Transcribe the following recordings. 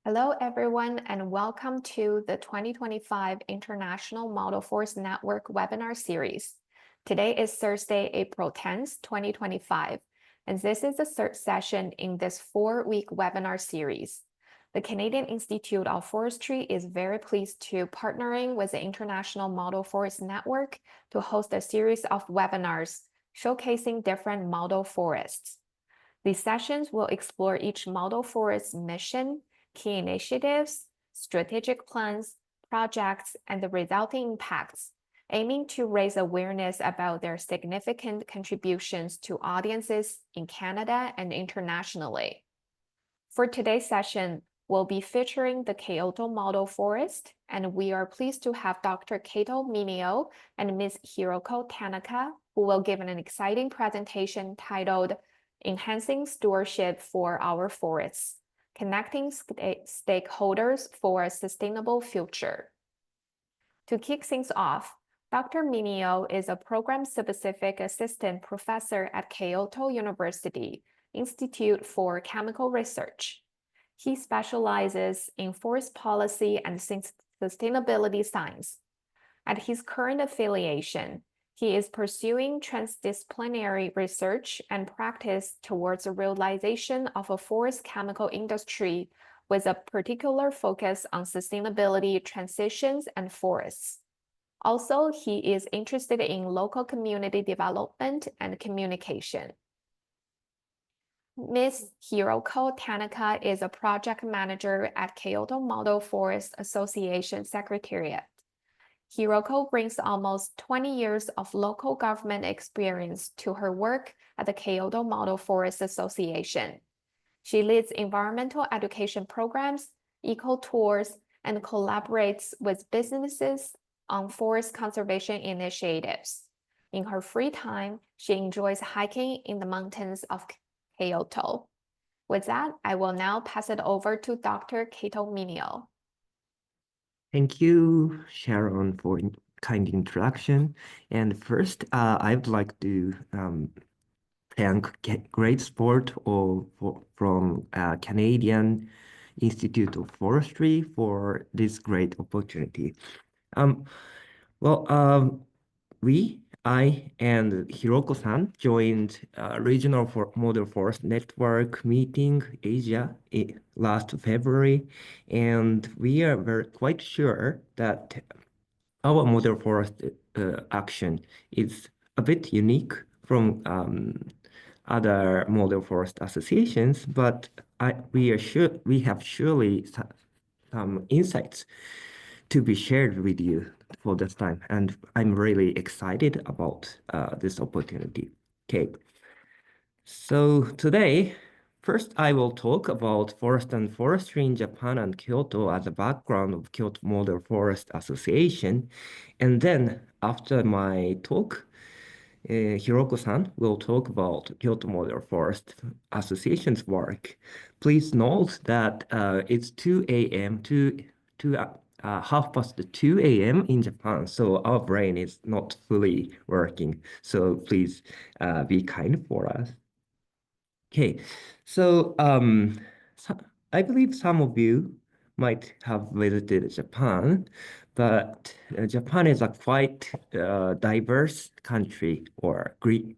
Hello, everyone, and welcome to the 2025 International Model Forest Network webinar series. Today is Thursday, April 10th, 2025, and this is the third session in this four-week webinar series. The Canadian Institute of Forestry is very pleased to partnering with the International Model Forest Network to host a series of webinars showcasing different model forests. These sessions will explore each model forest's mission, key initiatives, strategic plans, projects, and the resulting impacts, aiming to raise awareness about their significant contributions to audiences in Canada and internationally. For today's session, we'll be featuring the Kyoto Model Forest, and we are pleased to have Dr. Keito Mineo and Ms. Hiroko Tanaka, who will give an exciting presentation titled Enhancing Stewardship for Our Forests, Connecting Stakeholders for a Sustainable Future. To kick things off, Dr. Mineo is a program-specific assistant professor at Kyoto University Institute for Chemical Research. He specializes in forest policy and sustainability science. At his current affiliation, he is pursuing transdisciplinary research and practice towards the realization of a forest chemical industry with a particular focus on sustainability transitions and forests. Also, he is interested in local community development and communication. Ms. Hiroko Tanaka is a project manager at Kyoto Model Forest Association Secretariat. Hiroko brings almost 20 years of local government experience to her work at the Kyoto Model Forest Association. She leads environmental education programs, eco-tours, and collaborates with businesses on forest conservation initiatives. In her free time, she enjoys hiking in the mountains of Kyoto. With that, I will now pass it over to Dr. Keito Mineo. Thank you, Sharon, for kind introduction. And first, I would like to thank great support from Canadian Institute of Forestry for this great opportunity. I and Hiroko-san joined Regional Model Forest Network meeting Asia last February, and we are quite sure that our model forest action is a bit unique from other model forest associations, but we have surely some insights to be shared with you for this time, and I'm really excited about this opportunity. Okay, so today, first I will talk about forest and forestry in Japan and Kyoto as a background of Kyoto Model Forest Association, and then after my talk, Hiroko-san will talk about Kyoto Model Forest Association's work. Please note that it's 2 a.m. to 2 a.m. in Japan, so our brain is not fully working. So please be kind for us. Okay, so I believe some of you might have visited Japan, but Japan is a quite diverse country,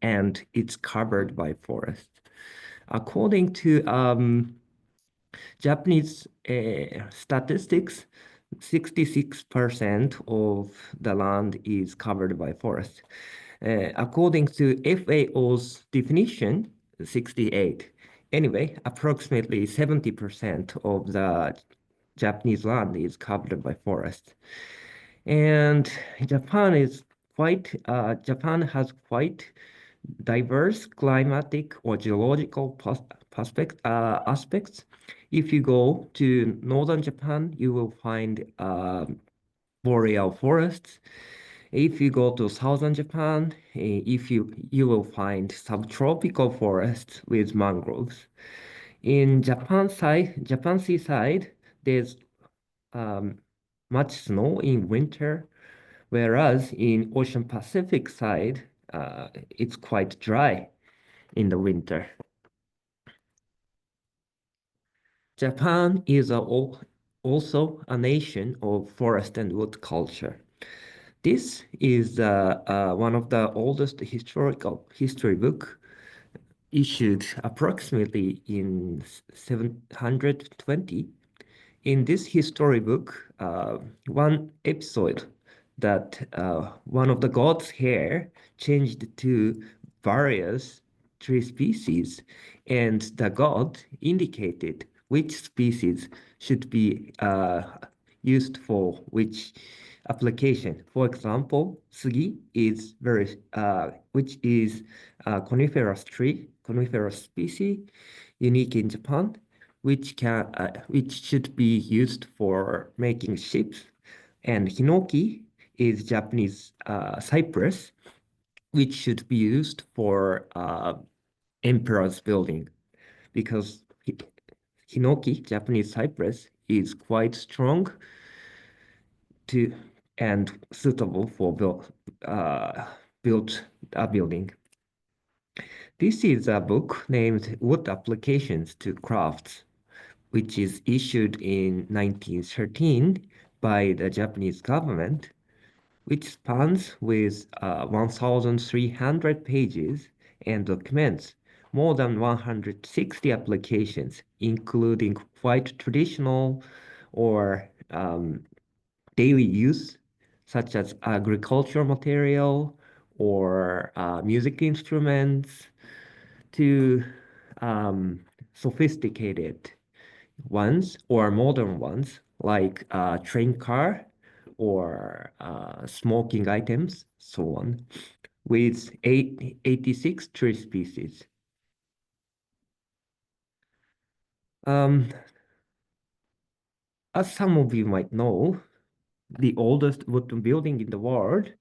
and it's covered by forest. According to Japanese statistics, 66% of the land is covered by forest. According to FAO's definition, 68. Anyway, approximately 70% of the Japanese land is covered by forest. And Japan has quite diverse climatic or geological aspects. If you go to northern Japan, you will find boreal forests. If you go to southern Japan, you will find subtropical forests with mangroves. In Japan seaside, there's much snow in winter, whereas in Ocean Pacific side, it's quite dry in the winter. Japan is also a nation of forest and wood culture. This is one of the oldest historical history book issued approximately in 720. In this history book, one episode that one of the god's hair changed to various tree species, and the god indicated which species should be used for which application. For example, sugi is which is a coniferous species, unique in Japan, which should be used for making ships, and hinoki is Japanese cypress, which should be used for emperor's building because hinoki, Japanese cypress, is quite strong to and suitable for build a building. This is a book named Wood Applications to Crafts, which is issued in 1913 by the Japanese government, which spans with 1,300 pages and documents more than 160 applications, including quite traditional or daily use, such as agricultural material or music instruments, to sophisticated ones or modern ones like train car or smoking items, so on, with 86 tree species. Um, as some of you might know, the oldest wooden building in the world,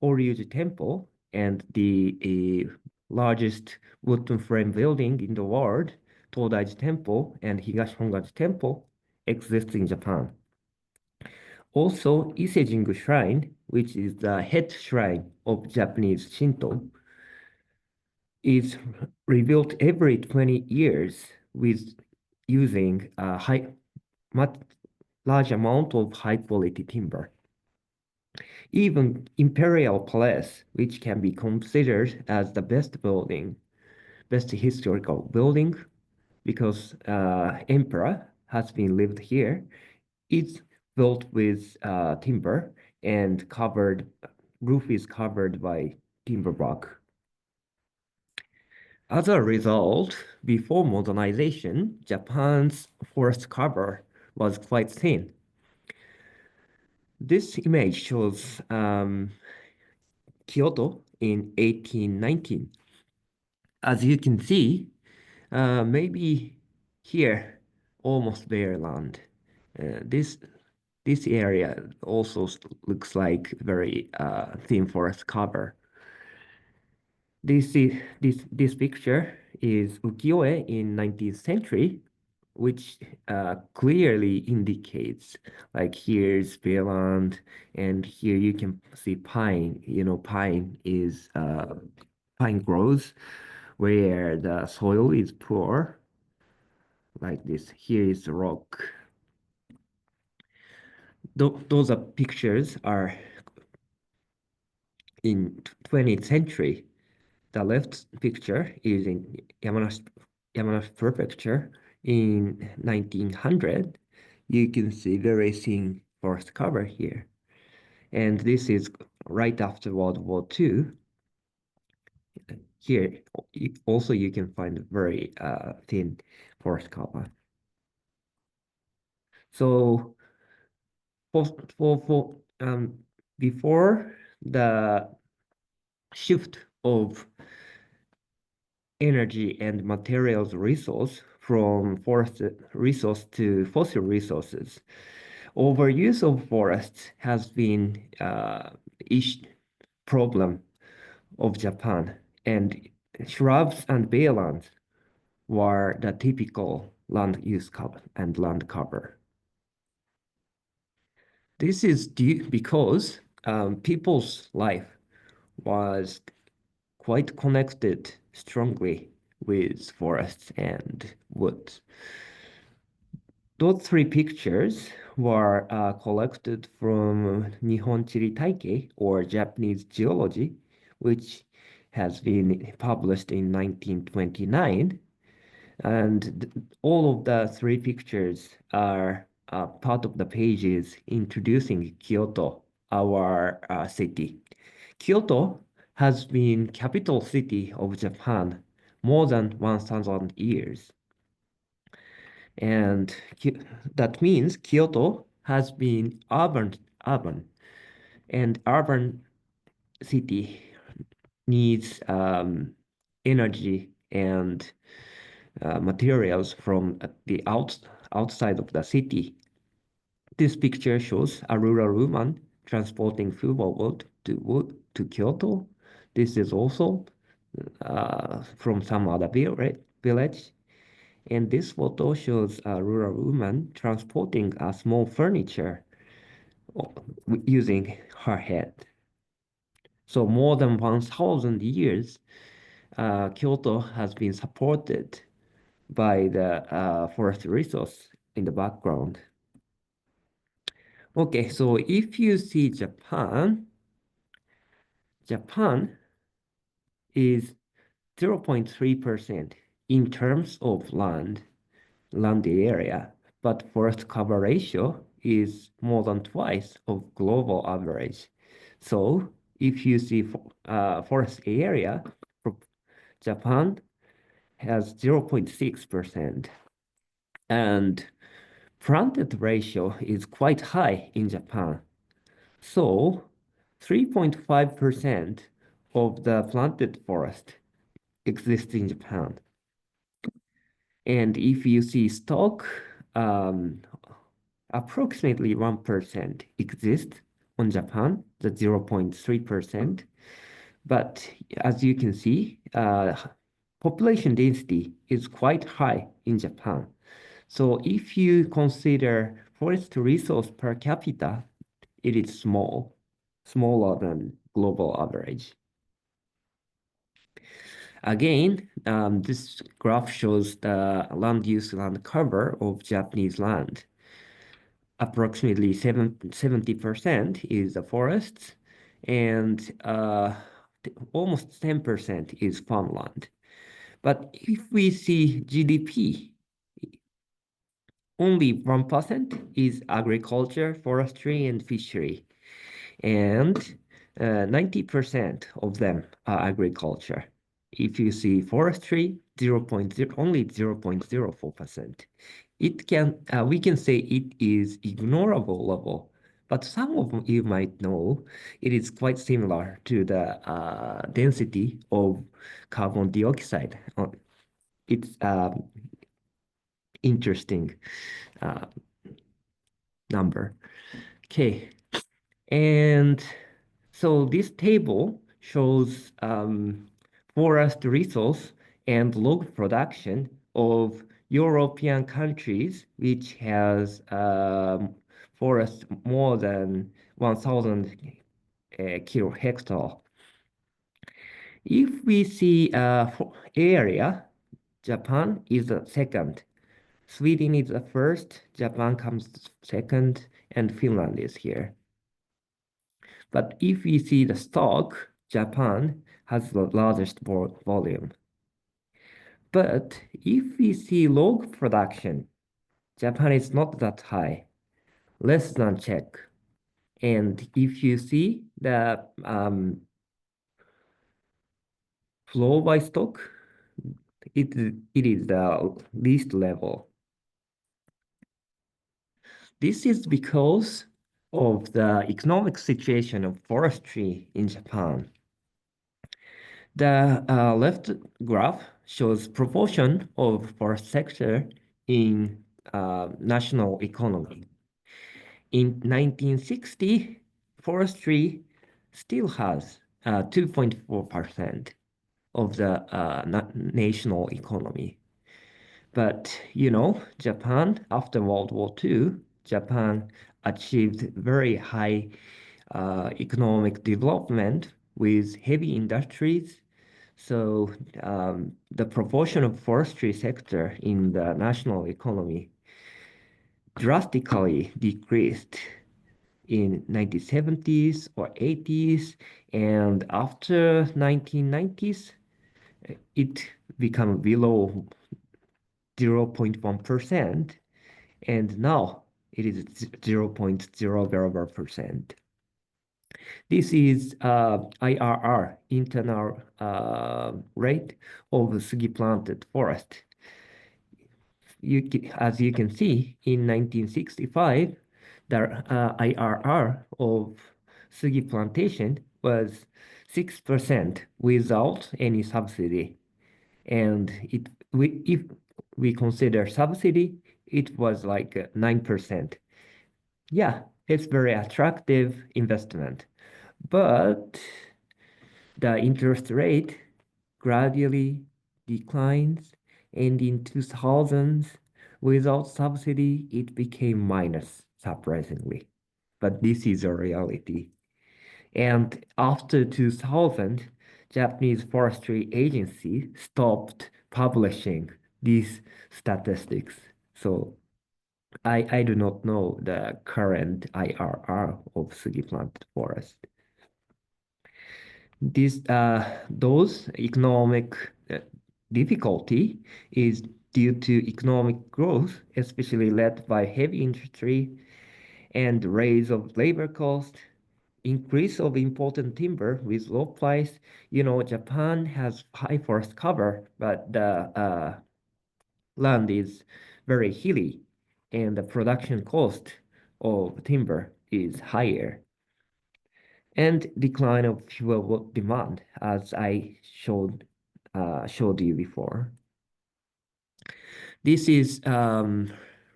Oryuji Temple, and the largest wooden frame building in the world, Todaiji Temple and Higashihongaji Temple, exists in Japan. Also, Isejingu Shrine, which is the head shrine of Japanese Shinto, is rebuilt every 20 years with using a much large amount of high-quality timber. Even Imperial Palace, which can be considered as the best historical building, because Emperor has been lived here, is built with timber and roof is covered by timber block. As a result, before modernization, Japan's forest cover was quite thin. This image shows Kyoto in 1819. As you can see, maybe here, almost bare land. This area also looks like very thin forest cover. This picture is ukiyo-e in 19th century, which clearly indicates like here's bare land, and here you can see pine. You know, pine grows where the soil is poor, like this. Here is the rock. Those are pictures are in 20th century. The left picture is in Yamanashi Prefecture in 1900. You can see very thin forest cover here. And this is right after World War II. Here, also you can find very thin forest cover. So before the shift of energy and materials resource from forest resource to fossil resources, overuse of forests has been problem of Japan, and shrubs and baylands were the typical land use cover and land cover. This is due because people's life was quite connected strongly with forests and woods. Those three pictures were collected from Nihon Chiri Taikei, or Japanese geology, which has been published in 1929. And all of the three pictures are part of the pages introducing Kyoto, our city. Kyoto has been capital city of Japan more than 1,000 years. And that means Kyoto has been and urban city needs energy and materials from the outside of the city. This picture shows a rural woman transporting fuel to Kyoto. This is also from some other village. And this photo shows a rural woman transporting a small furniture using her head. So more than 1,000 years, Kyoto has been supported by the forest resource in the background. Okay, so if you see Japan is 0.3% in terms of land area, but forest cover ratio is more than twice of global average. So if you see forest area, Japan has 0.6%, and planted ratio is quite high in Japan. So 3.5% of the planted forest exists in Japan. And if you see stock, approximately 1% exists on Japan, the 0.3%. But as you can see, population density is quite high in Japan. So if you consider forest resource per capita, it is smaller than global average. Again, this graph shows the land use, land cover of Japanese land. Approximately 70% is the forests, and almost 10% is farmland. But if we see GDP, only 1% is agriculture, forestry, and fishery. And 90% of them are agriculture. If you see forestry, only 0.04%. We can say it is ignorable level, but some of you might know it is quite similar to the density of carbon dioxide. It's interesting number. Okay, and so this table shows forest resource and log production of European countries which has forest more than 1,000 kilo hectare. If we see area, Japan is the second. Sweden is the first, Japan comes second, and Finland is here. But if we see the stock, Japan has the largest volume. But if we see log production, Japan is not that high, less than Czech. And if you see the flow by stock, it is the least level. This is because of the economic situation of forestry in Japan. The left graph shows proportion of forest sector in national economy. In 1960, forestry still has 2.4% of the national economy. But, you know, Japan, after World War II, Japan achieved very high economic development with heavy industries. So the proportion of forestry sector in the national economy drastically decreased in 1970s or 80s, and after 1990s, it became below 0.1%, and now it is 0.000%. This is IRR, internal rate of Sugi planted forest. As you can see, in 1965, the IRR of Sugi plantation was 6% without any subsidy. And if we consider subsidy, it was like 9%. Yeah, it's very attractive investment. But the interest rate gradually declines, and in 2000s, without subsidy, it became minus, surprisingly. But this is a reality. And after 2000, Japanese Forestry Agency stopped publishing these statistics. So I do not know the current IRR of Sugi planted forest. Those economic difficulty is due to economic growth, especially led by heavy industry and raise of labor cost, increase of imported timber with low price. You know, Japan has high forest cover, but the land is very hilly, and the production cost of timber is higher. And decline of fuel demand, as I showed you before. This is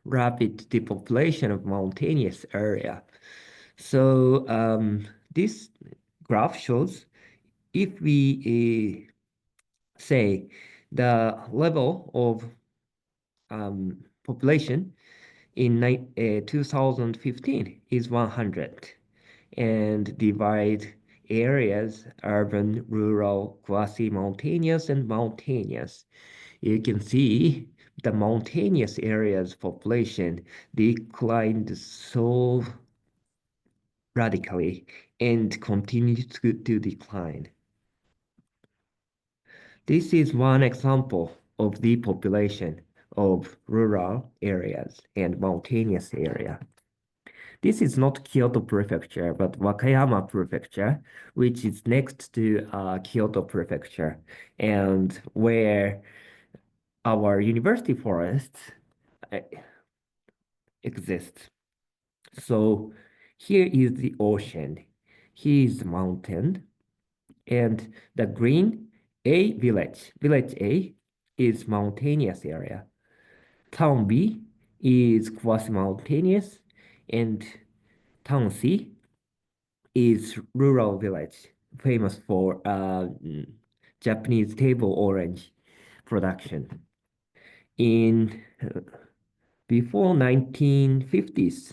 rapid depopulation of mountainous area. So this graph shows if we say the level of population in 2015 is 100, and divide areas, urban, rural, quasi-mountainous, and mountainous. You can see the mountainous areas population declined so radically and continues to decline. This is one example of depopulation of rural areas and mountainous area. This is not Kyoto Prefecture, but Wakayama Prefecture, which is next to Kyoto Prefecture, and where our university forests uh, exist. So here is the ocean, here is the mountain, and the green village A is mountainous area. Town B is quasi-mountainous, and town C is rural village, famous for Japanese table orange production. In before 1950s,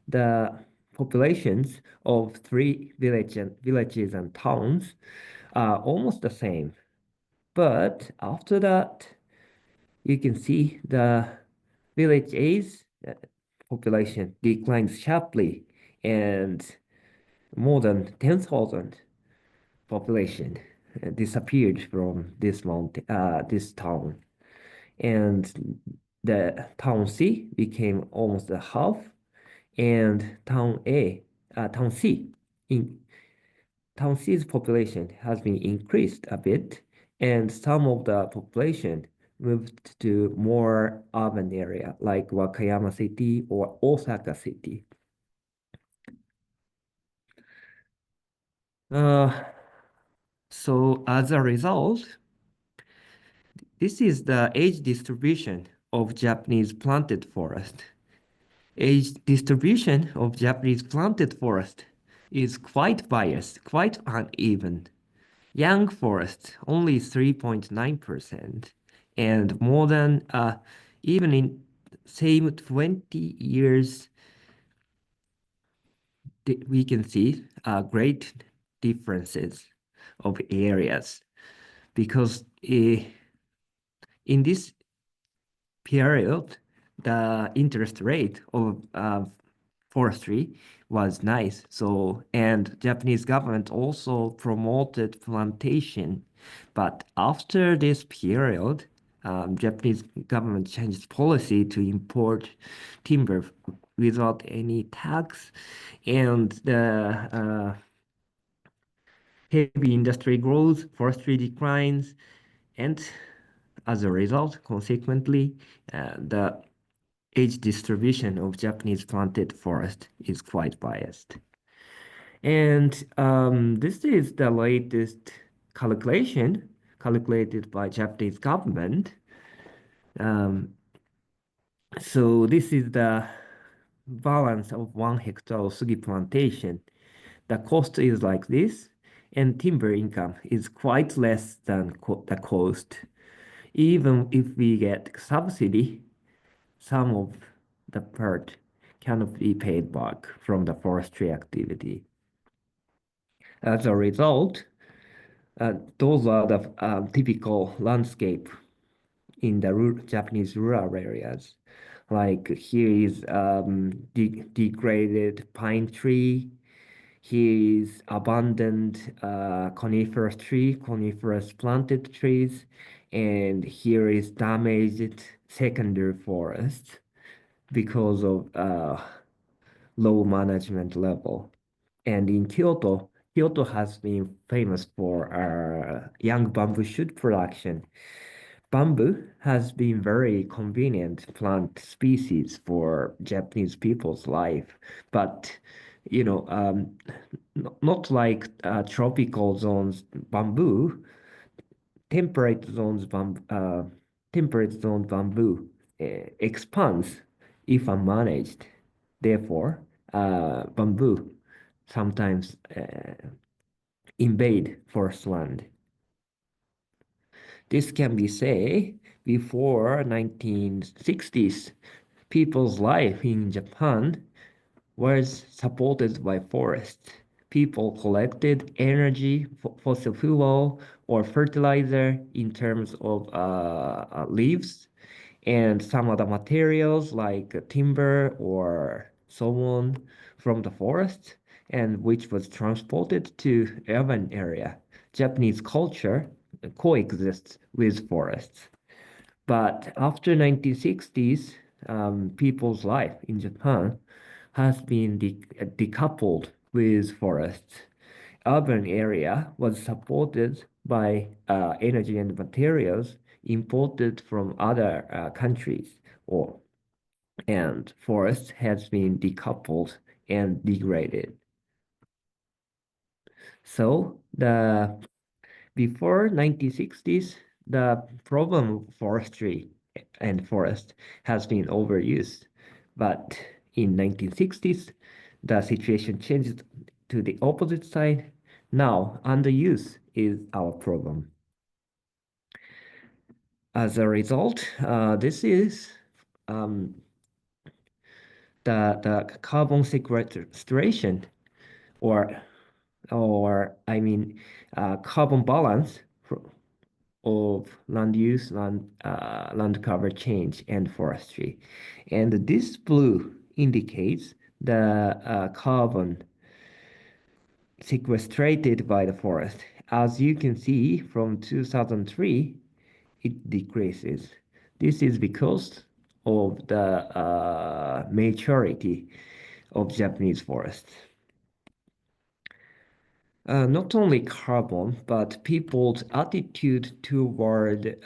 the populations of three villages and towns are almost the same. But after that, you can see the village A's population declines sharply, and more than 10,000 population disappeared from this town, and the town C became almost a half, and town C's population has been increased a bit, and some of the population moved to more urban area like Wakayama City or Osaka City. So as a result, this is the age distribution of Japanese planted forest. Age distribution of Japanese planted forest is quite biased, quite uneven. Young forest only 3.9%, and more than even in same 20 years, we can see great differences of areas, because in this period, the interest rate of forestry was nice. So, and Japanese government also promoted plantation. But after this period, Japanese government changed policy to import timber without any tax, and the heavy industry grows, forestry declines, and as a result, consequently, the age distribution of Japanese planted forest is quite biased. And this is the latest calculation calculated by Japanese government. Um, so this is the balance of 1 hectare of sugi plantation. The cost is like this, and timber income is quite less than the cost. Even if we get subsidy, some of the part cannot be paid back from the forestry activity. As a result, those are the typical landscape in the Japanese rural areas. Like here is degraded pine tree. Here is abandoned coniferous tree, coniferous planted trees, and here is damaged secondary forest because of low management level. And in Kyoto, Kyoto has been famous for young bamboo shoot production. Bamboo has been very convenient plant species for Japanese people's life, but not like tropical zones bamboo, temperate zones temperate zone bamboo expands if unmanaged. Therefore, bamboo sometimes invade forest land. This can be say before 1960s, people's life in Japan was supported by forests. People collected energy, fossil fuel, or fertilizer in terms of leaves and some other materials like timber or so on from the forest, and which was transported to urban area. Japanese culture coexists with forests. But after 1960s, people's life in Japan has been decoupled with forests. Urban area was supported by energy and materials imported from other countries, and forest has been decoupled and degraded. So before 1960s, the problem of forestry and forest has been overused. But in 1960s, the situation changed to the opposite side. Now, underuse is our problem. As a result, this is um, the carbon sequestration, or I mean, carbon balance of land use, land cover change, and forestry. And this blue indicates the carbon sequestrated by the forest. As you can see from 2003, it decreases. This is because of the maturity of Japanese forests. Not only carbon, but people's attitude toward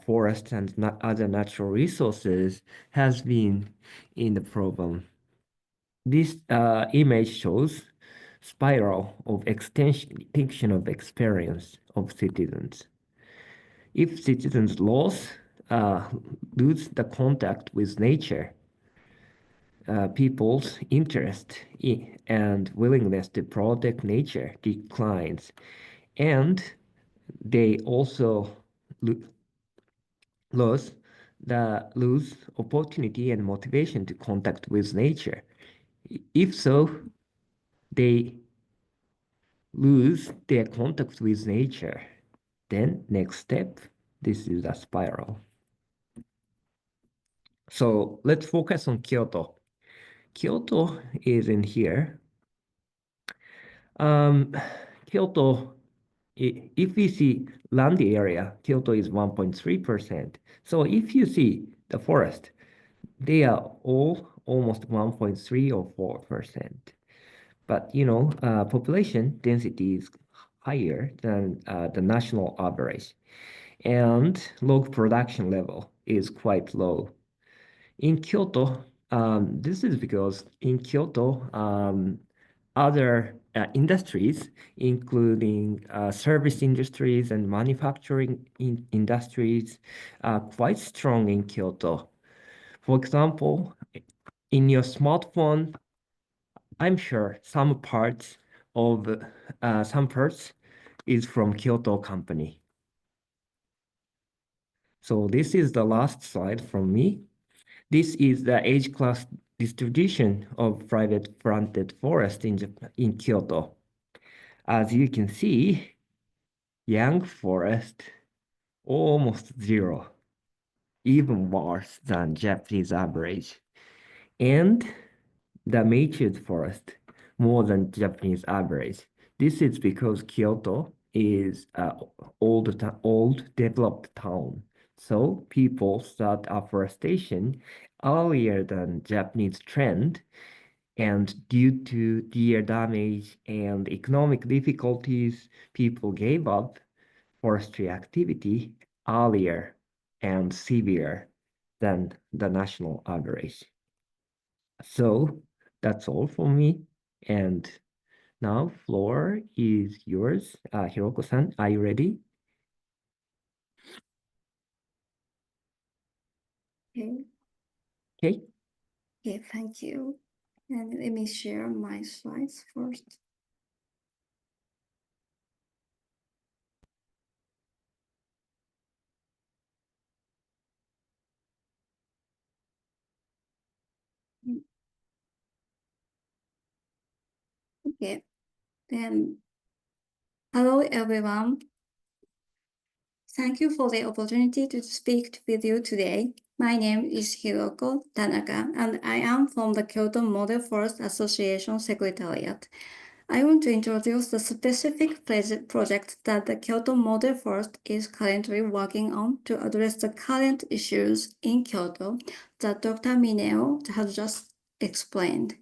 forests and other natural resources has been in the problem. This image shows spiral of extinction of experience of citizens. If citizens lose the contact with nature, people's interest and willingness to protect nature declines, and they also lose lose opportunity and motivation to contact with nature. If so, they lose their contact with nature. Then next step, this is a spiral. So let's focus on Kyoto. Kyoto is in here. Kyoto, if we see land area, Kyoto is 1.3%. So if you see the forest, they are all almost 1.3 or 4%. But population density is higher than the national average, and log production level is quite low. In Kyoto, this is because in Kyoto, other industries, including service industries and manufacturing industries, are quite strong in Kyoto. For example, in your smartphone, I'm sure some parts is from Kyoto company. So this is the last slide from me. This is the age class distribution of private fronted forest in Kyoto. As you can see, young forest almost zero, even worse than Japanese average. And the matured forest more than Japanese average. This is because Kyoto is an old developed town. So people start afforestation earlier than Japanese trend, and due to deer damage and economic difficulties, people gave up forestry activity earlier and severe than the national average. So that's all for me. And now floor is yours. Hiroko-san, are you ready? Okay. Okay. Okay, thank you. And let me share my slides first. Okay, then hello everyone. Thank you for the opportunity to speak with you today. My name is Hiroko Tanaka, and I am from the Kyoto Model Forest Association Secretariat. I want to introduce the specific project that the Kyoto Model Forest is currently working on to address the current issues in Kyoto that Dr. Mineo has just explained.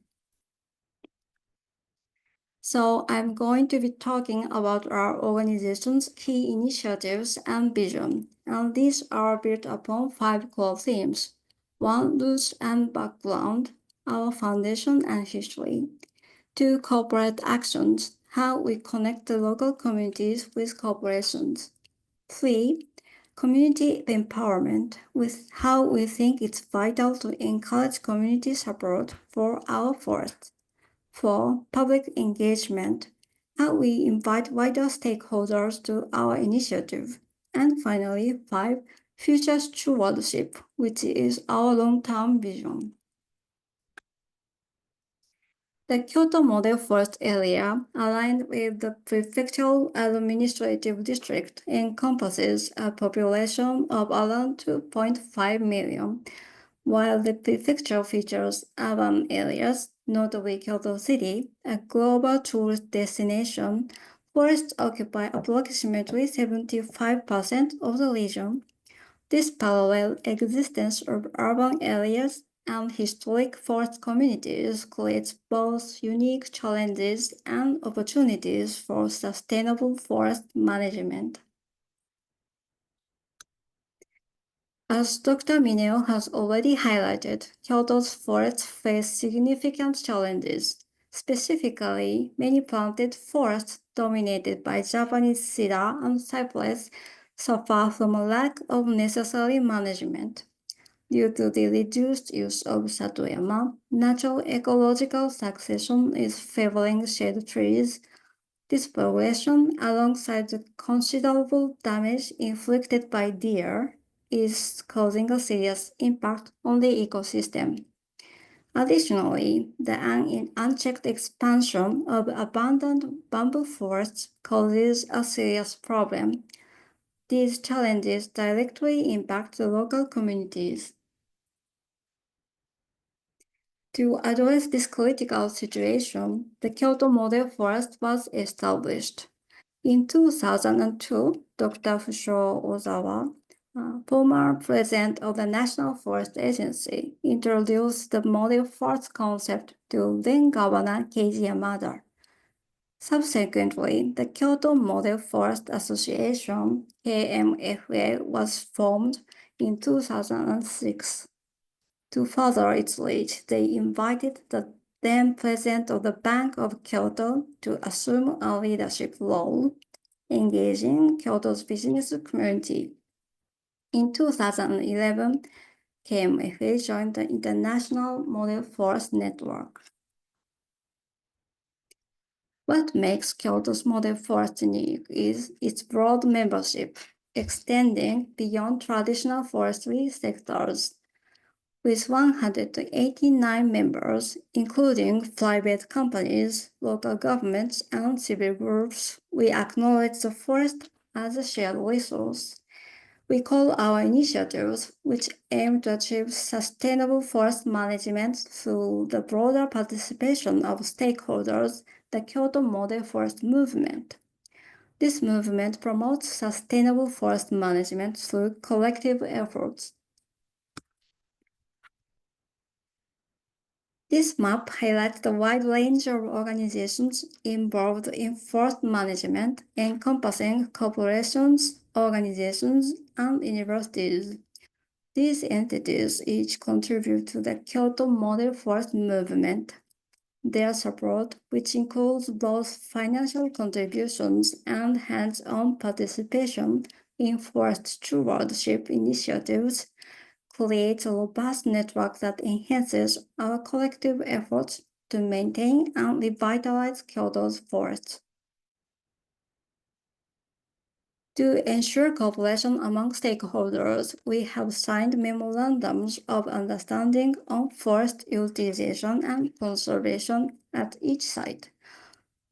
So I'm going to be talking about our organization's key initiatives and vision, and these are built upon 5 core themes. 1, roots and background, our foundation and history. 2, corporate actions, how we connect the local communities with corporations. 3, community empowerment, with how we think it's vital to encourage community support for our forests. 4, public engagement, how we invite wider stakeholders to our initiative. And finally, 5, future stewardship, which is our long-term vision. The Kyoto Model Forest area, aligned with the prefectural administrative district, encompasses a population of around 2.5 million. While the prefecture features urban areas, notably Kyoto City, a global tourist destination, forests occupy approximately 75% of the region. This parallel existence of urban areas and historic forest communities creates both unique challenges and opportunities for sustainable forest management. As Dr. Mineo has already highlighted, Kyoto's forests face significant challenges. Specifically, many planted forests dominated by Japanese cedar and cypress suffer from a lack of necessary management. Due to the reduced use of Satoyama, natural ecological succession is favoring shade trees. This progression, alongside the considerable damage inflicted by deer, is causing a serious impact on the ecosystem. Additionally, the unchecked expansion of abandoned bamboo forests causes a serious problem. These challenges directly impact the local communities. To address this critical situation, the Kyoto Model Forest was established. In 2002, Dr. Fushio Ozawa, former president of the National Forest Agency, introduced the model forest concept to then Governor Keiji Yamada. Subsequently, the Kyoto Model Forest Association, KMFA, was formed in 2006. To further its reach, they invited the then president of the Bank of Kyoto to assume a leadership role, engaging Kyoto's business community. In 2011, KMFA joined the International Model Forest Network. What makes Kyoto's model forest unique is its broad membership, extending beyond traditional forestry sectors. With 189 members, including private companies, local governments, and civil groups, we acknowledge the forest as a shared resource. We call our initiatives, which aim to achieve sustainable forest management through the broader participation of stakeholders, the Kyoto Model Forest Movement. This movement promotes sustainable forest management through collective efforts. This map highlights the wide range of organizations involved in forest management, encompassing corporations, organizations, and universities. These entities each contribute to the Kyoto Model Forest Movement. Their support, which includes both financial contributions and hands-on participation in forest stewardship initiatives, creates a robust network that enhances our collective efforts to maintain and revitalize Kyoto's forests. To ensure cooperation among stakeholders, we have signed memorandums of understanding on forest utilization and conservation at each site.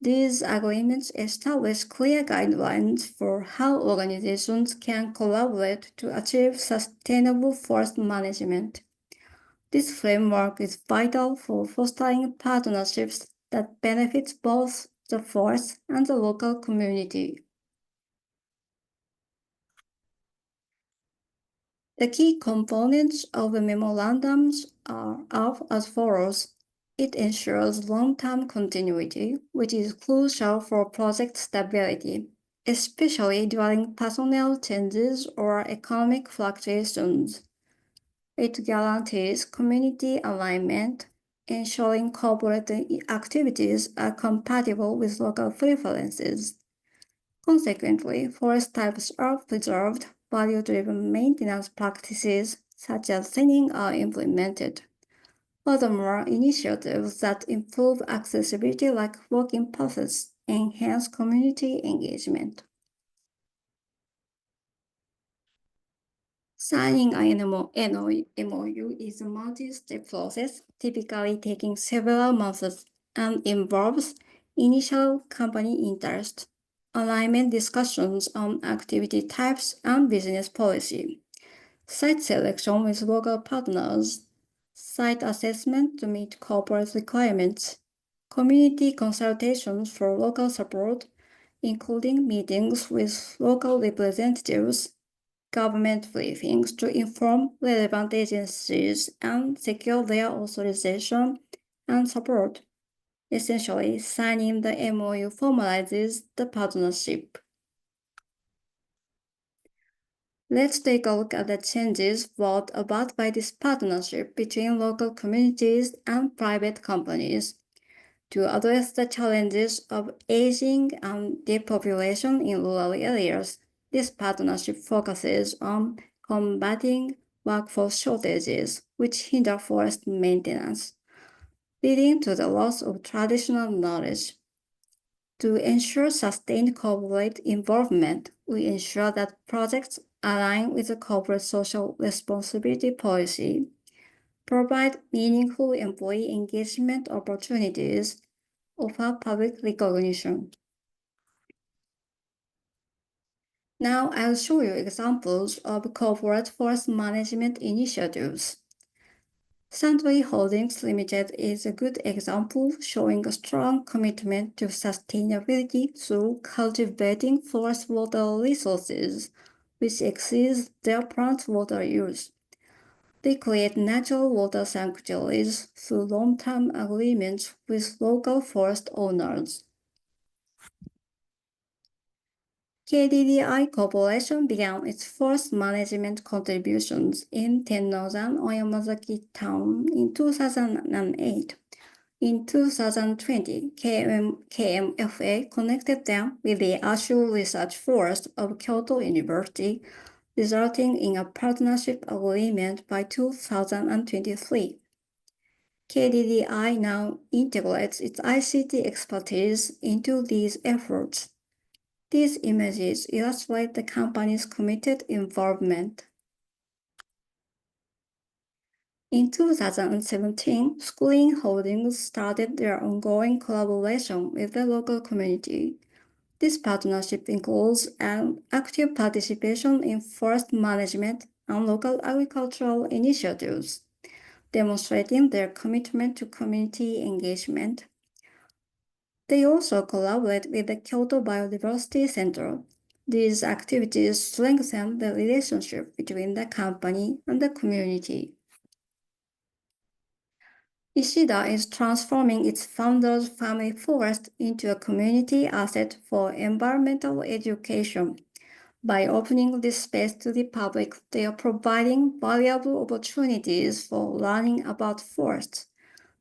These agreements establish clear guidelines for how organizations can collaborate to achieve sustainable forest management. This framework is vital for fostering partnerships that benefit both the forest and the local community. The key components of the memorandums are as follows. It ensures long-term continuity, which is crucial for project stability, especially during personnel changes or economic fluctuations. It guarantees community alignment, ensuring corporate activities are compatible with local preferences. Consequently, forest types are preserved, value-driven maintenance practices such as thinning are implemented. Furthermore, initiatives that improve accessibility like walking paths enhance community engagement. Signing an MOU is a multi-step process, typically taking several months, and involves initial company interest, alignment discussions on activity types and business policy, site selection with local partners, site assessment to meet corporate requirements, community consultations for local support, including meetings with local representatives, government briefings to inform relevant agencies and secure their authorization and support. Essentially, signing the MOU formalizes the partnership. Let's take a look at the changes brought about by this partnership between local communities and private companies. To address the challenges of aging and depopulation in rural areas, this partnership focuses on combating workforce shortages, which hinder forest maintenance, leading to the loss of traditional knowledge. To ensure sustained corporate involvement, we ensure that projects align with the corporate social responsibility policy, provide meaningful employee engagement opportunities, offer public recognition. Now I'll show you examples of corporate forest management initiatives. Sandway Holdings Limited is a good example showing a strong commitment to sustainability through cultivating forest water resources, which exceeds their plant water use. They create natural water sanctuaries through long-term agreements with local forest owners. KDDI Corporation began its forest management contributions in Tennosan Oyamazaki town in 2008. In 2020, KMFA connected them with the Ashur Research Forest of Kyoto University, resulting in a partnership agreement by 2023. KDDI now integrates its ICT expertise into these efforts. These images illustrate the company's committed involvement. In 2017, Schooling Holdings started their ongoing collaboration with the local community. This partnership includes an active participation in forest management and local agricultural initiatives, demonstrating their commitment to community engagement. They also collaborate with the Kyoto Biodiversity Center. These activities strengthen the relationship between the company and the community. Ishida is transforming its founder's family forest into a community asset for environmental education. By opening this space to the public, they are providing valuable opportunities for learning about forests.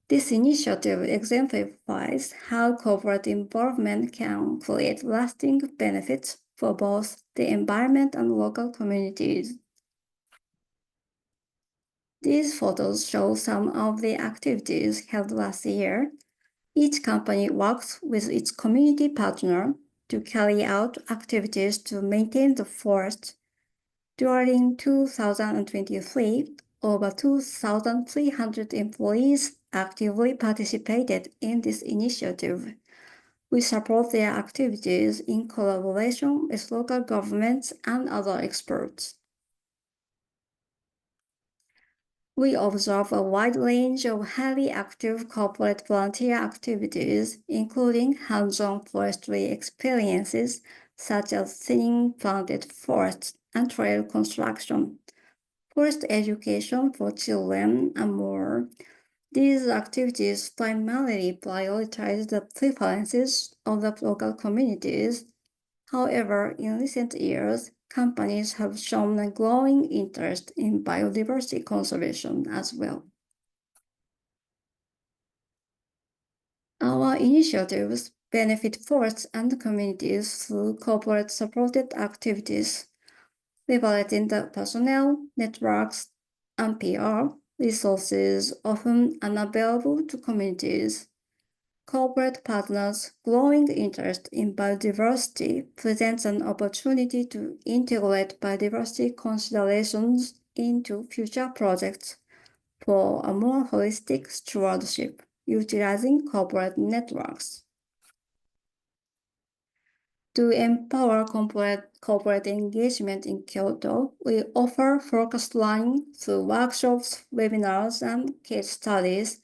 This initiative exemplifies how corporate involvement can create lasting benefits for both the environment and local communities. These photos show some of the activities held last year. Each company works with its community partner to carry out activities to maintain the forest. During 2023, over 2,300 employees actively participated in this initiative. We support their activities in collaboration with local governments and other experts. We observe a wide range of highly active corporate volunteer activities, including hands-on forestry experiences such as thinning planted forests and trail construction, forest education for children, and more. These activities primarily prioritize the preferences of the local communities. However, in recent years, companies have shown a growing interest in biodiversity conservation as well. Our initiatives benefit forests and communities through corporate-supported activities, leveraging the personnel, networks, and PR resources often unavailable to communities. Corporate partners' growing interest in biodiversity presents an opportunity to integrate biodiversity considerations into future projects for a more holistic stewardship, utilizing corporate networks. To empower corporate engagement in Kyoto, we offer focused learning through workshops, webinars, and case studies.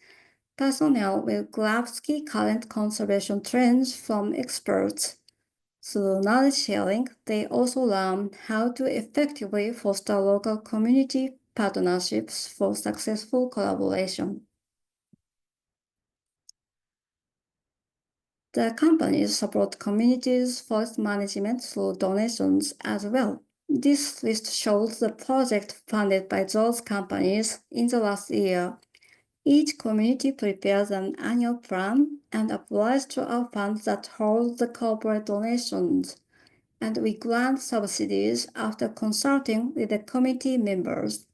Personnel will grasp key current conservation trends from experts. Through knowledge sharing, they also learn how to effectively foster local community partnerships for successful collaboration. The companies support communities' forest management through donations as well. This list shows the projects funded by those companies in the last year. Each community prepares an annual plan and applies to our funds that hold the corporate donations, and we grant subsidies after consulting with the committee members.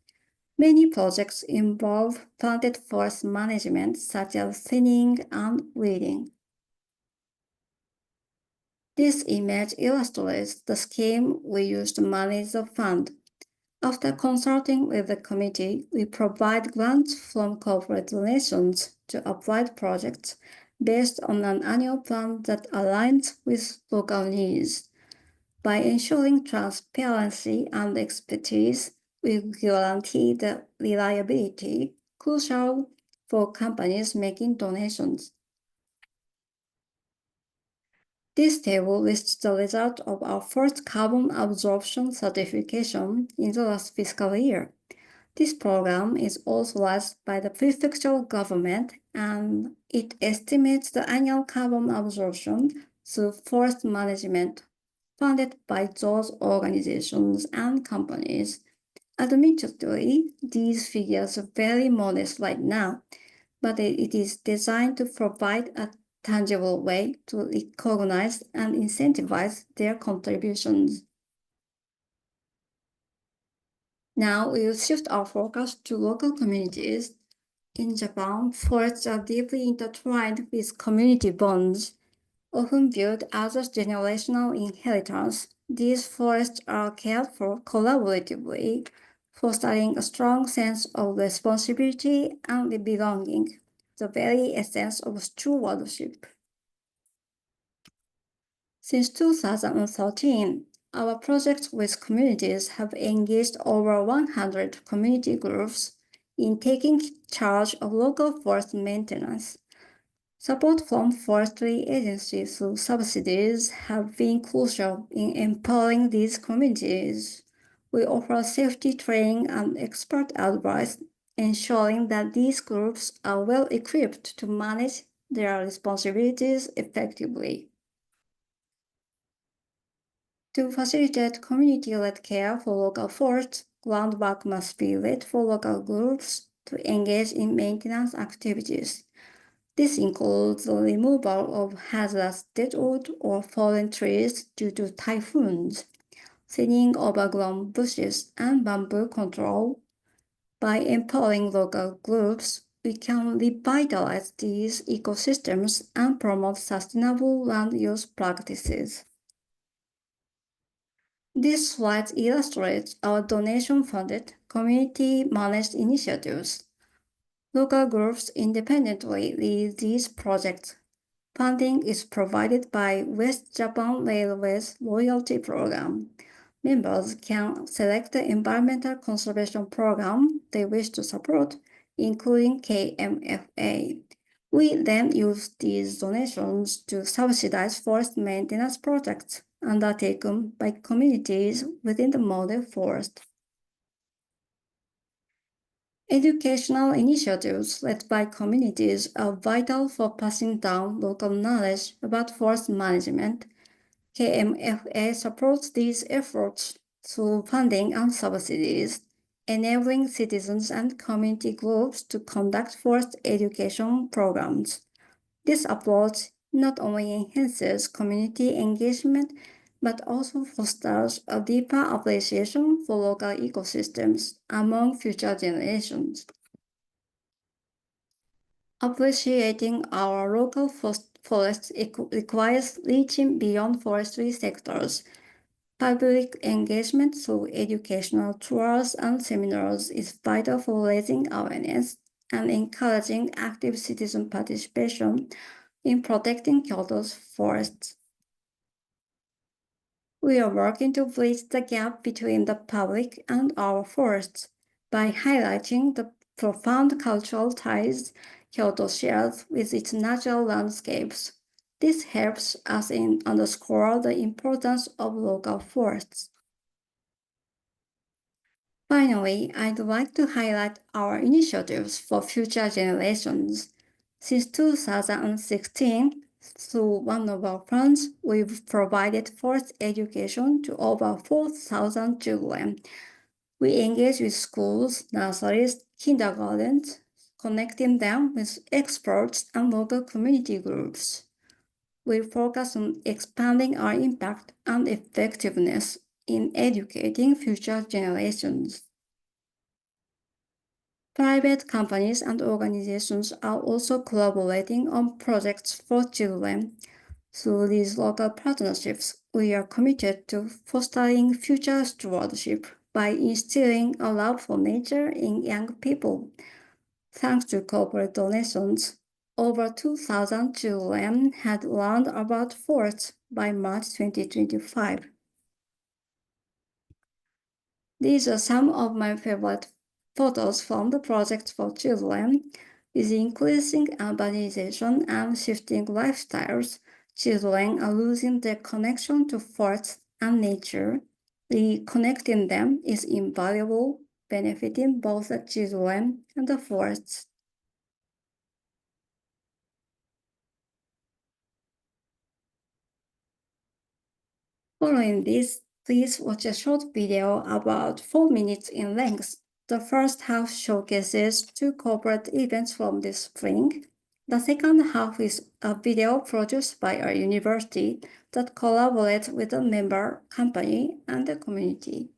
Many projects involve planted forest management, such as thinning and weeding. This image illustrates the scheme we use to manage the fund. After consulting with the committee, we provide grants from corporate donations to applied projects based on an annual plan that aligns with local needs. By ensuring transparency and expertise, we guarantee the reliability, crucial for companies making donations. This table lists the result of our first carbon absorption certification in the last fiscal year. This program is authorized by the prefectural government, and it estimates the annual carbon absorption through forest management funded by those organizations and companies. Admittedly, these figures are very modest right now, but it is designed to provide a tangible way to recognize and incentivize their contributions. Now we will shift our focus to local communities. In Japan, forests are deeply intertwined with community bonds, often viewed as a generational inheritance. These forests are cared for collaboratively, fostering a strong sense of responsibility and belonging, the very essence of stewardship. Since 2013, our projects with communities have engaged over 100 community groups in taking charge of local forest maintenance. Support from forestry agencies through subsidies have been crucial in empowering these communities. We offer safety training and expert advice, ensuring that these groups are well equipped to manage their responsibilities effectively. To facilitate community-led care for local forests, groundwork must be laid for local groups to engage in maintenance activities. This includes the removal of hazardous deadwood or fallen trees due to typhoons, thinning overgrown bushes, and bamboo control. By empowering local groups, we can revitalize these ecosystems and promote sustainable land use practices. This slide illustrates our donation-funded, community-managed initiatives. Local groups independently lead these projects. Funding is provided by West Japan Railway's loyalty program. Members can select the environmental conservation program they wish to support, including KMFA. We then use these donations to subsidize forest maintenance projects undertaken by communities within the model forest. Educational initiatives led by communities are vital for passing down local knowledge about forest management. KMFA supports these efforts through funding and subsidies, enabling citizens and community groups to conduct forest education programs. This approach not only enhances community engagement, but also fosters a deeper appreciation for local ecosystems among future generations. Appreciating our local forests requires reaching beyond forestry sectors. Public engagement through educational tours and seminars is vital for raising awareness and encouraging active citizen participation in protecting Kyoto's forests. We are working to bridge the gap between the public and our forests by highlighting the profound cultural ties Kyoto shares with its natural landscapes. This helps us underscore the importance of local forests. Finally, I'd like to highlight our initiatives for future generations. Since 2016, through one of our funds, we've provided forest education to over 4,000 children. We engage with schools, nurseries, kindergartens, connecting them with experts and local community groups. We focus on expanding our impact and effectiveness in educating future generations. Private companies and organizations are also collaborating on projects for children. Through these local partnerships, we are committed to fostering future stewardship by instilling a love for nature in young people. Thanks to corporate donations, over 2,000 children had learned about forests by March 2025. These are some of my favorite photos from the project for children. With increasing urbanization and shifting lifestyles, children are losing their connection to forests and nature. Reconnecting them is invaluable, benefiting both the children and the forests. Following this, please watch a short video about 4 minutes in length. The first half showcases 2 corporate events from this spring. The second half is a video produced by our university that collaborates with a member company and the community.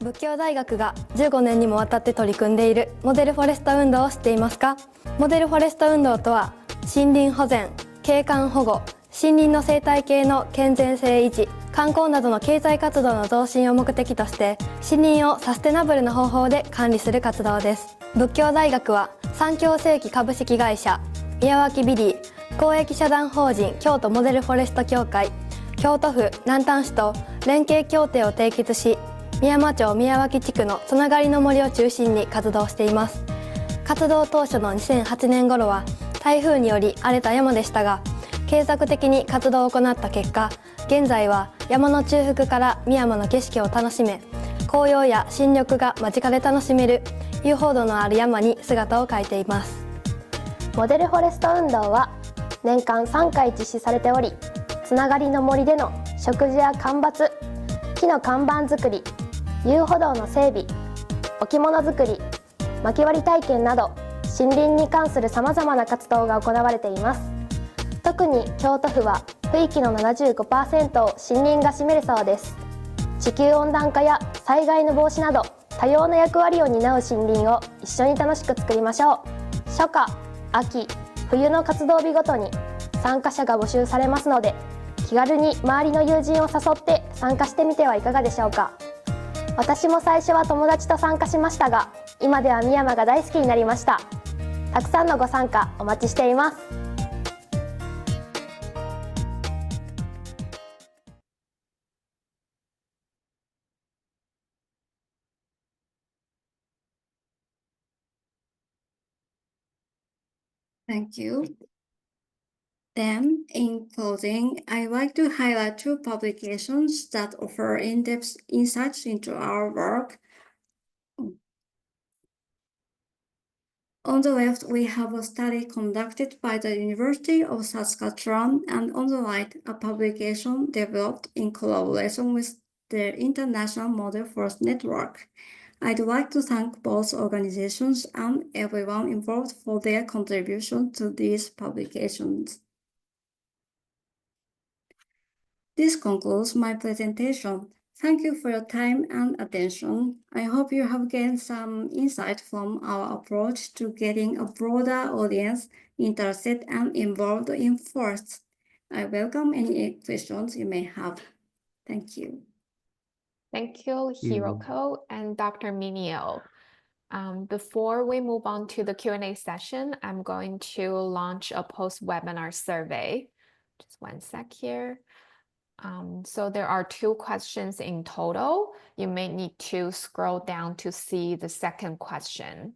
仏教大学が15年にもわたって取り組んでいるモデルフォレスト運動を知っていますか？モデルフォレスト運動とは、森林保全、景観保護、森林の生態系の健全性維持、観光などの経済活動の増進を目的として、森林をサステナブルな方法で管理する活動です。仏教大学は三共世紀株式会社、宮脇ビリー、公益社団法人京都モデルフォレスト協会、京都府南丹市と連携協定を締結し、美山町宮脇地区のつながりの森を中心に活動しています。活動当初の2008年頃は台風により荒れた山でしたが、継続的に活動を行った結果、現在は山の中腹から美山の景色を楽しめ、紅葉や新緑が間近で楽しめる遊歩道のある山に姿を変えています。モデルフォレスト運動は年間3回実施されており、つながりの森での植樹や間伐、木の看板作り、遊歩道の整備、置物作り、薪割り体験など森林に関するさまざまな活動が行われています。特に京都府は区域の 75% を森林が占めるそうです。地球温暖化や災害の防止など多様な役割を担う森林を一緒に楽しく作りましょう。初夏、秋、冬の活動日ごとに参加者が募集されますので、気軽に周りの友人を誘って参加してみてはいかがでしょうか。私も最初は友達と参加しましたが、今では美山が大好きになりました。たくさんのご参加お待ちしています。Thank you. Then, in closing, I'd like to highlight two publications that offer in-depth insights into our work. On the left, we have a study conducted by the University of Saskatchewan, and on the right, a publication developed in collaboration with the International Model Forest Network. I'd like to thank both organizations and everyone involved for their contribution to these publications. This concludes my presentation. Thank you for your time and attention. I hope you have gained some insight from our approach to getting a broader audience interested and involved in forests. I welcome any questions you may have. Thank you. Thank you, Hiroko and Dr. Mineo. Before we move on to the Q&A session, I'm going to launch a post-webinar survey. Just one sec here. So there are 2 questions in total. You may need to scroll down to see the second question.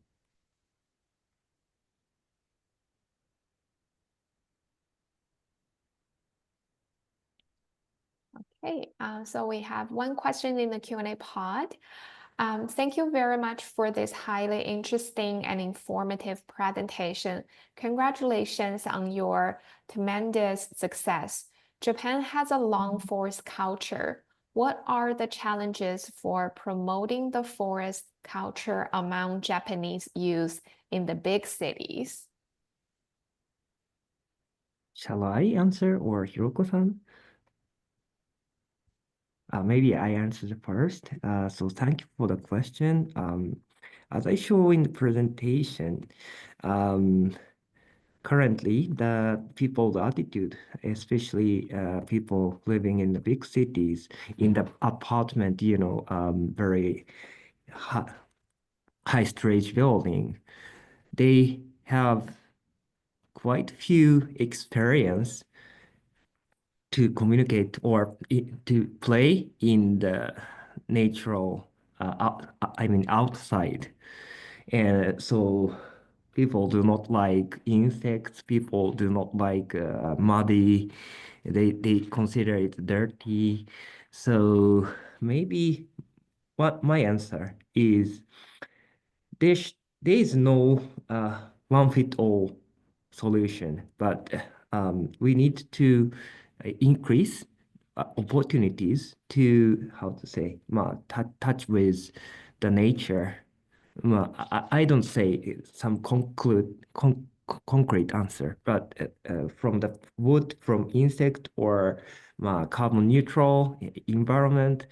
Okay, so we have 1 question in the Q&A pod. Thank you very much for this highly interesting and informative presentation. Congratulations on your tremendous success. Japan has a long forest culture. What are the challenges for promoting the forest culture among Japanese youth in the big cities? Shall I answer or Hiroko-san? Maybe I answer first. So thank you for the question. As I show in the presentation, currently the people's attitude, especially people living in the big cities, in the apartment, very high-stage building, they have quite few experience to communicate or to play in the natural, outside. And so people do not like insects, people do not like muddy, they consider it dirty. So maybe what my answer is, there is no one-fit-all solution, but we need to increase opportunities to, touch with the nature. I don't say some concrete answer, but from the wood, from insect, or carbon neutral environment,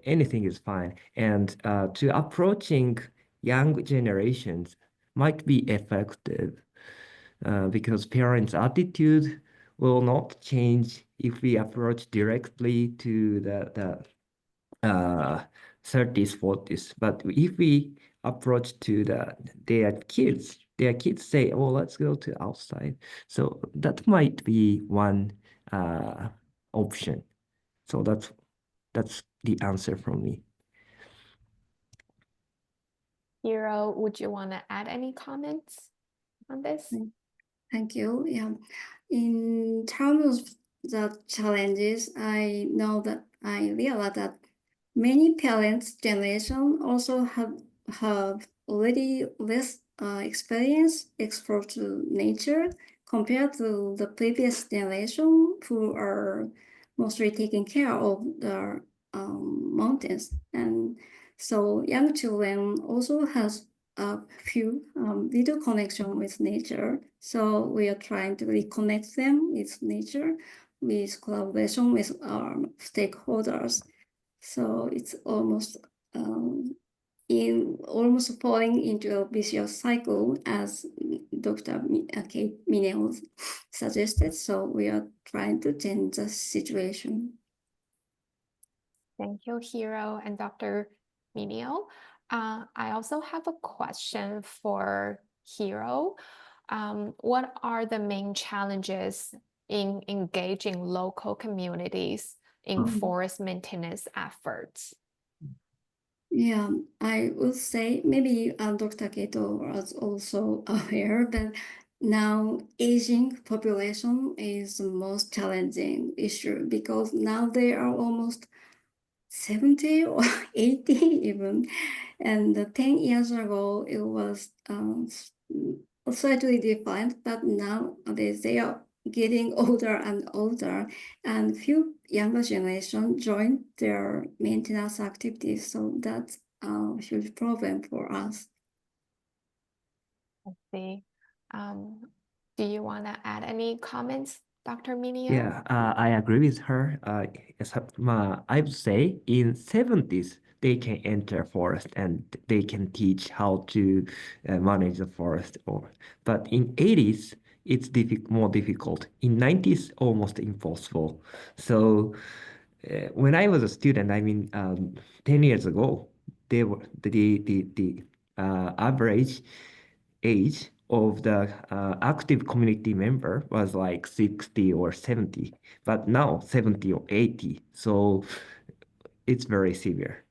anything is fine. And to approaching young generations might be effective because parents' attitude will not change if we approach directly to the 30s, 40s. But if we approach to their kids say, oh, let's go to outside. So that might be one option. So that's the answer from me. Hiro, would you want to add any comments on this? Thank you. Yeah. In terms of the challenges, I realize that many parents' generation also have already less experience exposed to nature compared to the previous generation who are mostly taking care of the mountains. And so young children also has a few little connection with nature. So we are trying to reconnect them with nature with collaboration with our stakeholders. So it's almost falling into a vicious cycle, as Dr. Mineo suggested. So we are trying to change the situation. Thank you, Hiro and Dr. Mineo. I also have a question for Hiro. What are the main challenges in engaging local communities in forest maintenance efforts? Yeah, I would say maybe Dr. Keito was also aware, but now aging population is the most challenging issue because now they are almost 70 or 80 even. And 10 years ago, it was slightly different, but nowadays they are getting older and older, and few younger generation join their maintenance activities. So that's a huge problem for us. I see. Do you want to add any comments, Dr. Mineo? Yeah, I agree with her. I would say in 70s they can enter forest and they can teach how to manage the forest. But in 80s it's more difficult. In 90s almost impossible. So when I was a student, 10 years ago, they were the average age of the active community member was like 60 or 70, but now 70 or 80. So it's very severe.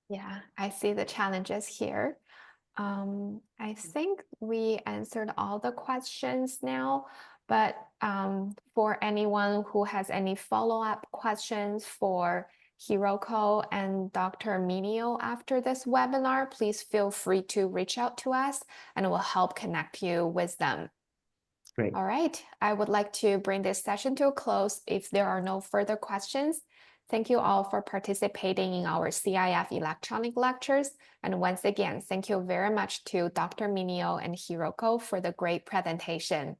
Yeah, I see the challenges here. I think we answered all the questions now, but for anyone who has any follow-up questions for Hiroko and Dr. Mineo after this webinar, please feel free to reach out to us and we'll help connect you with them. Great. All right, I would like to bring this session to a close if there are no further questions. Thank you all for participating in our CIF electronic lectures. And once again, thank you very much to Dr. Mineo and Hiroko for the great presentation.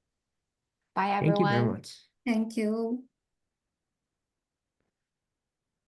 Bye, everyone. Thank you very much. Thank you.